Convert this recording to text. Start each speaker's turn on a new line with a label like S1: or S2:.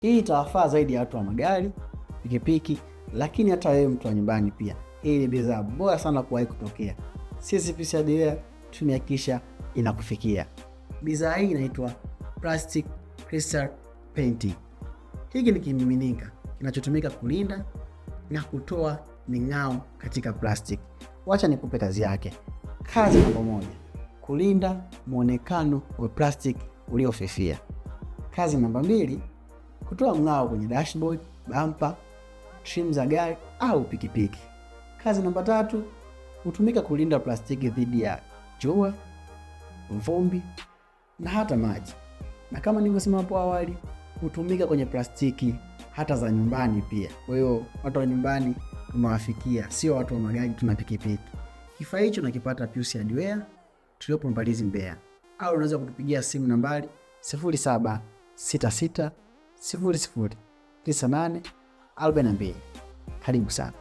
S1: Hii itawafaa zaidi ya watu wa magari, pikipiki, lakini hata wewe mtu wa nyumbani pia. Hii ni bidhaa bora sana kuwahi kutokea. Sisi PC Hardware tumehakikisha inakufikia. Bidhaa hii inaitwa Plastic Crystal Painting. Hiki ni kimiminika kinachotumika kulinda na kutoa ming'ao katika plastic. Wacha nikupe kazi yake. Kazi namba 1, kulinda muonekano wa plastic uliofifia. Kazi namba 2, kutoa mng'ao kwenye dashboard, bumper, trim za gari au pikipiki. Kazi namba 3, hutumika kulinda plastiki dhidi ya jua, vumbi na hata maji. Na kama nilivyosema hapo awali, hutumika kwenye plastiki hata za nyumbani pia. Kwa hiyo watu wa nyumbani tumewafikia, sio watu wa magari tuna pikipiki. Kifaa hicho nakipata PC Hardware tuliopo Mbalizi Mbeya, au unaweza kutupigia simu nambari 0766 009842. Karibu sana.